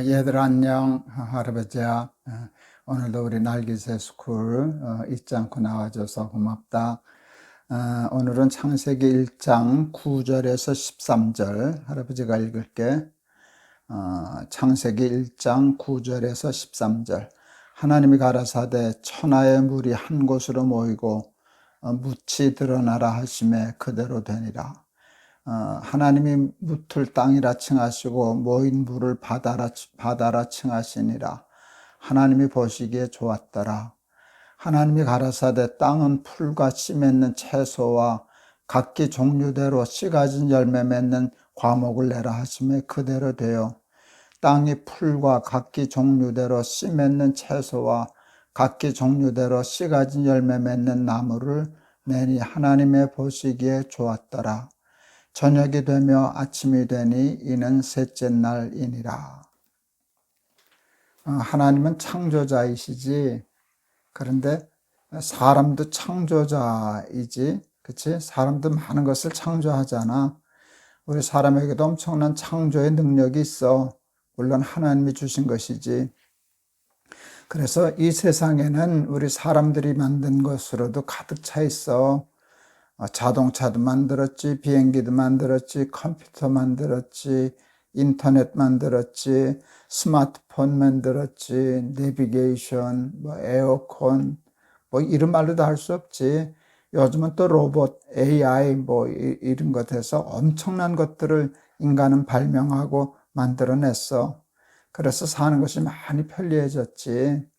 얘들 안녕. 할아버지야. 오늘도 우리 날개새 스쿨 잊지 않고 나와줘서 고맙다. 오늘은 창세기 1장 9절에서 13절 할아버지가 읽을게. 창세기 1장 9절에서 13절. 하나님이 가라사대 천하의 물이 한 곳으로 모이고 묻이 드러나라 하심에 그대로 되니라. 하나님이 묻을 땅이라 칭하시고 모인 물을 바다라 칭하시니라. 하나님이 보시기에 좋았더라. 하나님이 가라사대 땅은 풀과 씨 맺는 채소와 각기 종류대로 씨 가진 열매 맺는 과목을 내라 하심에 그대로 되어 땅이 풀과 각기 종류대로 씨 맺는 채소와 각기 종류대로 씨 가진 열매 맺는 나무를 내니 하나님의 보시기에 좋았더라. 저녁이 되며 아침이 되니 이는 셋째 날이니라. 하나님은 창조자이시지. 그런데 사람도 창조자이지. 그치? 사람도 많은 것을 창조하잖아. 우리 사람에게도 엄청난 창조의 능력이 있어. 물론 하나님이 주신 것이지. 그래서 이 세상에는 우리 사람들이 만든 것으로도 가득 차 있어. 자동차도 만들었지, 비행기도 만들었지, 컴퓨터 만들었지, 인터넷 만들었지, 스마트폰 만들었지, 내비게이션, 에어컨, 이런 말로도 할 수 없지. 요즘은 또 로봇, AI 이런 것에서 엄청난 것들을 인간은 발명하고 만들어냈어. 그래서 사는 것이 많이 편리해졌지.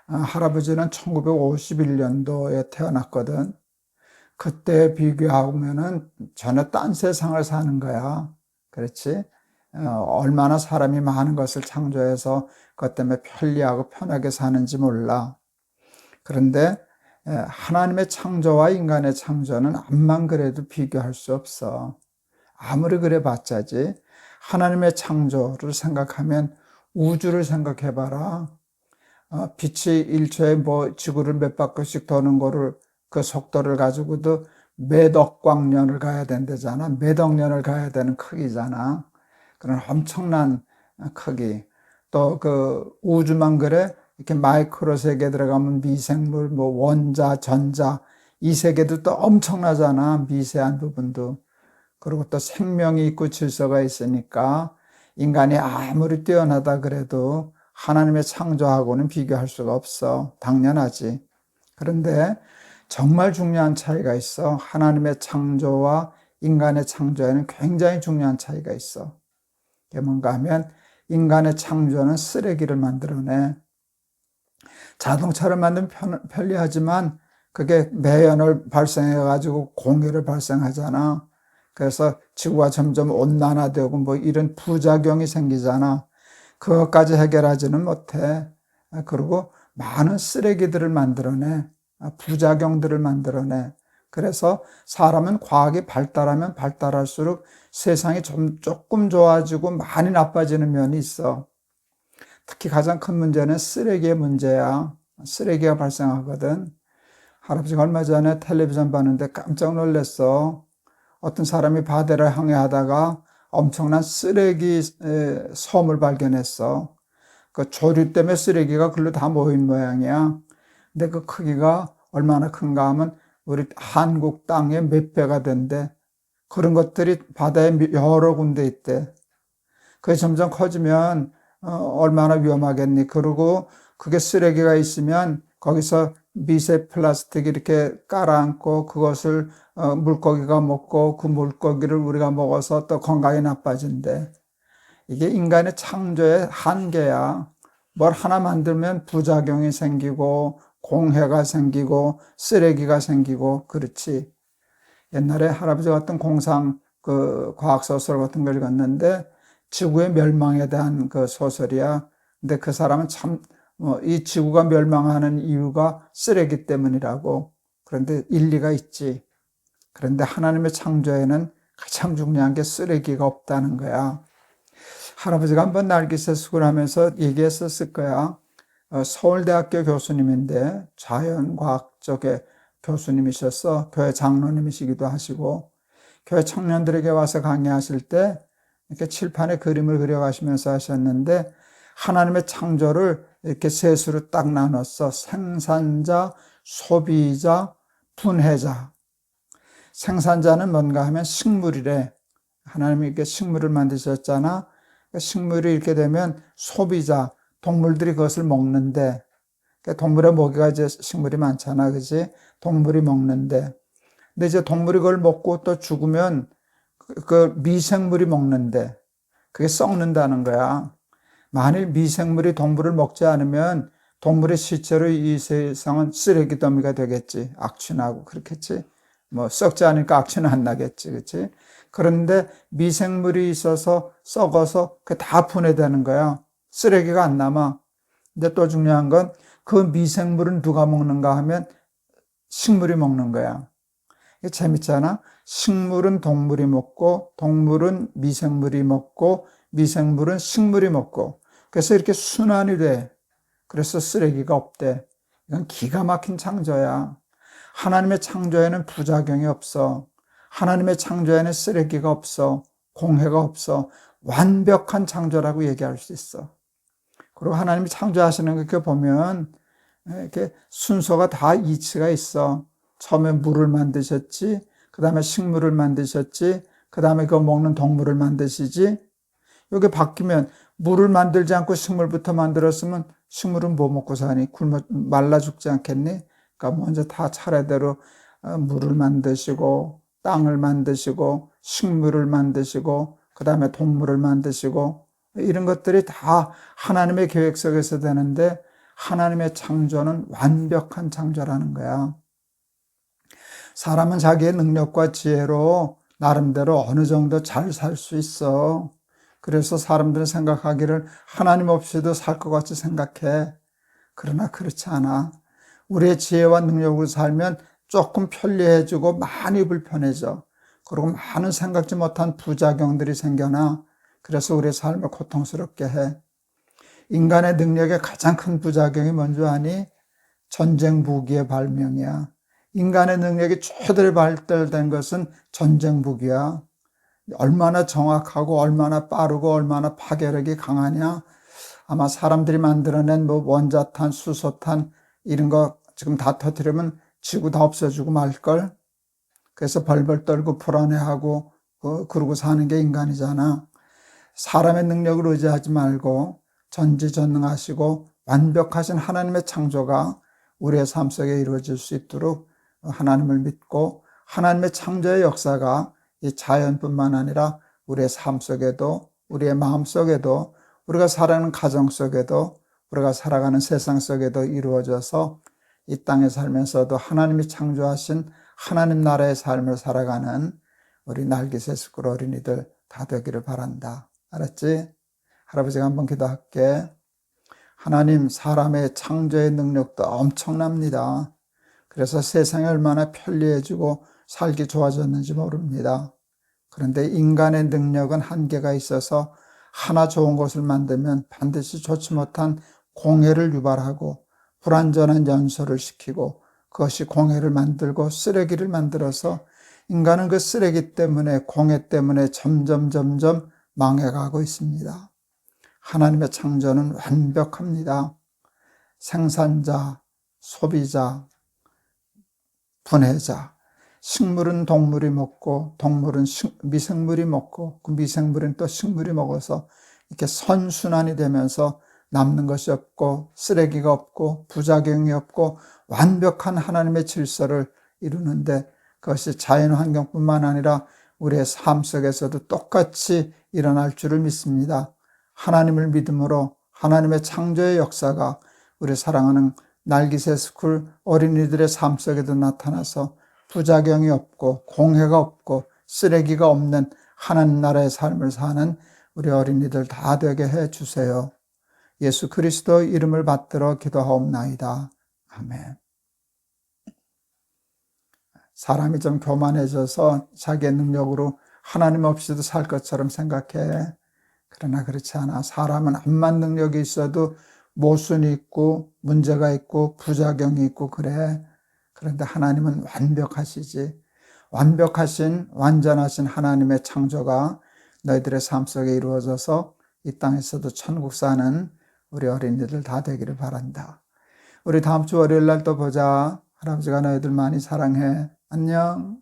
할아버지는 1951년도에 태어났거든. 그때 비교하면은 전혀 딴 세상을 사는 거야. 그렇지? 얼마나 사람이 많은 것을 창조해서 그것 때문에 편리하고 편하게 사는지 몰라. 그런데 하나님의 창조와 인간의 창조는 암만 그래도 비교할 수 없어. 아무리 그래 봤자지. 하나님의 창조를 생각하면 우주를 생각해봐라. 빛이 1초에 지구를 몇 바퀴씩 도는 거를 그 속도를 가지고도 몇억 광년을 가야 된다잖아. 몇억 년을 가야 되는 크기잖아. 그런 엄청난 크기. 또 그 우주만 그래. 이렇게 마이크로 세계 들어가면 미생물, 원자, 전자, 이 세계도 또 엄청나잖아. 미세한 부분도. 그리고 또 생명이 있고 질서가 있으니까 인간이 아무리 뛰어나다 그래도 하나님의 창조하고는 비교할 수가 없어. 당연하지. 그런데 정말 중요한 차이가 있어. 하나님의 창조와 인간의 창조에는 굉장히 중요한 차이가 있어. 그게 뭔가 하면 인간의 창조는 쓰레기를 만들어내. 자동차를 만들면 편리하지만 그게 매연을 발생해가지고 공해를 발생하잖아. 그래서 지구가 점점 온난화되고 이런 부작용이 생기잖아. 그것까지 해결하지는 못해. 그리고 많은 쓰레기들을 만들어내. 부작용들을 만들어내. 그래서 사람은 과학이 발달하면 발달할수록 세상이 조금 좋아지고 많이 나빠지는 면이 있어. 특히 가장 큰 문제는 쓰레기의 문제야. 쓰레기가 발생하거든. 할아버지가 얼마 전에 텔레비전 봤는데 깜짝 놀랐어. 어떤 사람이 바다를 항해하다가 엄청난 쓰레기 섬을 발견했어. 그 조류 때문에 쓰레기가 글로 다 모인 모양이야. 근데 그 크기가 얼마나 큰가 하면 우리 한국 땅의 몇 배가 된대. 그런 것들이 바다에 여러 군데 있대. 그게 점점 커지면 얼마나 위험하겠니. 그리고 그게 쓰레기가 있으면 거기서 미세 플라스틱 이렇게 깔아앉고 그것을 물고기가 먹고 그 물고기를 우리가 먹어서 또 건강이 나빠진대. 이게 인간의 창조의 한계야. 뭘 하나 만들면 부작용이 생기고 공해가 생기고 쓰레기가 생기고 그렇지. 옛날에 할아버지 같은 공상 그 과학소설 같은 걸 읽었는데 지구의 멸망에 대한 그 소설이야. 근데 그 사람은 참 이 지구가 멸망하는 이유가 쓰레기 때문이라고. 그런데 일리가 있지. 그런데 하나님의 창조에는 가장 중요한 게 쓰레기가 없다는 거야. 할아버지가 한번 날개새 수고를 하면서 얘기했었을 거야. 서울대학교 교수님인데 자연과학 쪽의 교수님이셨어. 교회 장로님이시기도 하시고 교회 청년들에게 와서 강의하실 때 이렇게 칠판에 그림을 그려가시면서 하셨는데 하나님의 창조를 이렇게 셋으로 딱 나눴어. 생산자, 소비자, 분해자. 생산자는 뭔가 하면 식물이래. 하나님이 이렇게 식물을 만드셨잖아. 식물이 이렇게 되면 소비자, 동물들이 그것을 먹는데, 동물의 먹이가 이제 식물이 많잖아. 그지? 동물이 먹는데. 근데 이제 동물이 그걸 먹고 또 죽으면 그 미생물이 먹는데, 그게 썩는다는 거야. 만일 미생물이 동물을 먹지 않으면 동물의 시체로 이 세상은 쓰레기 더미가 되겠지. 악취나고 그렇겠지. 뭐 썩지 않으니까 악취는 안 나겠지. 그렇지? 그런데 미생물이 있어서 썩어서 그게 다 분해되는 거야. 쓰레기가 안 남아. 근데 또 중요한 건 그 미생물은 누가 먹는가 하면 식물이 먹는 거야. 이게 재밌잖아. 식물은 동물이 먹고 동물은 미생물이 먹고 미생물은 식물이 먹고 그래서 이렇게 순환이 돼. 그래서 쓰레기가 없대. 이건 기가 막힌 창조야. 하나님의 창조에는 부작용이 없어. 하나님의 창조에는 쓰레기가 없어. 공해가 없어. 완벽한 창조라고 얘기할 수 있어. 그리고 하나님이 창조하시는 거 이렇게 보면 이렇게 순서가 다 이치가 있어. 처음에 물을 만드셨지, 그 다음에 식물을 만드셨지, 그 다음에 그거 먹는 동물을 만드시지. 여기 바뀌면 물을 만들지 않고 식물부터 만들었으면 식물은 뭐 먹고 사니? 말라 죽지 않겠니? 그러니까 먼저 다 차례대로 물을 만드시고, 땅을 만드시고, 식물을 만드시고, 그 다음에 동물을 만드시고, 이런 것들이 다 하나님의 계획 속에서 되는데, 하나님의 창조는 완벽한 창조라는 거야. 사람은 자기의 능력과 지혜로 나름대로 어느 정도 잘 살 수 있어. 그래서 사람들은 생각하기를 하나님 없이도 살 것 같이 생각해. 그러나 그렇지 않아. 우리의 지혜와 능력으로 살면 조금 편리해지고 많이 불편해져. 그리고 많은 생각지 못한 부작용들이 생겨나. 그래서 우리의 삶을 고통스럽게 해. 인간의 능력의 가장 큰 부작용이 뭔지 아니? 전쟁 무기의 발명이야. 인간의 능력이 최대로 발달된 것은 전쟁 무기야. 얼마나 정확하고 얼마나 빠르고 얼마나 파괴력이 강하냐? 아마 사람들이 만들어낸 뭐 원자탄, 수소탄 이런 거 지금 다 터뜨리면 지구 다 없어지고 말걸? 그래서 벌벌 떨고 불안해하고 그러고 사는 게 인간이잖아. 사람의 능력을 의지하지 말고 전지전능하시고 완벽하신 하나님의 창조가 우리의 삶 속에 이루어질 수 있도록 하나님을 믿고 하나님의 창조의 역사가 이 자연뿐만 아니라 우리의 삶 속에도 우리의 마음 속에도 우리가 살아가는 가정 속에도 우리가 살아가는 세상 속에도 이루어져서 이 땅에 살면서도 하나님이 창조하신 하나님 나라의 삶을 살아가는 우리 날개새 스쿨 어린이들 다 되기를 바란다. 알았지? 할아버지가 한번 기도할게. 하나님, 사람의 창조의 능력도 엄청납니다. 그래서 세상이 얼마나 편리해지고 살기 좋아졌는지 모릅니다. 그런데 인간의 능력은 한계가 있어서 하나 좋은 것을 만들면 반드시 좋지 못한 공해를 유발하고 불완전한 연소를 시키고 그것이 공해를 만들고 쓰레기를 만들어서 인간은 그 쓰레기 때문에 공해 때문에 점점 망해가고 있습니다. 하나님의 창조는 완벽합니다. 생산자, 소비자, 분해자, 식물은 동물이 먹고 동물은 미생물이 먹고 그 미생물은 또 식물이 먹어서 이렇게 선순환이 되면서 남는 것이 없고 쓰레기가 없고 부작용이 없고 완벽한 하나님의 질서를 이루는데 그것이 자연환경뿐만 아니라 우리의 삶 속에서도 똑같이 일어날 줄을 믿습니다. 하나님을 믿음으로 하나님의 창조의 역사가 우리 사랑하는 날기새 스쿨 어린이들의 삶 속에도 나타나서 부작용이 없고 공해가 없고 쓰레기가 없는 하나님 나라의 삶을 사는 우리 어린이들 다 되게 해 주세요. 예수 그리스도 이름을 받들어 기도하옵나이다. 아멘. 사람이 좀 교만해져서 자기의 능력으로 하나님 없이도 살 것처럼 생각해. 그러나 그렇지 않아. 사람은 암만 능력이 있어도 모순이 있고 문제가 있고 부작용이 있고 그래. 그런데 하나님은 완벽하시지. 완벽하신 완전하신 하나님의 창조가 너희들의 삶 속에 이루어져서 이 땅에서도 천국 사는 우리 어린이들 다 되기를 바란다. 우리 다음 주 월요일 날 또 보자. 할아버지가 너희들 많이 사랑해. 안녕.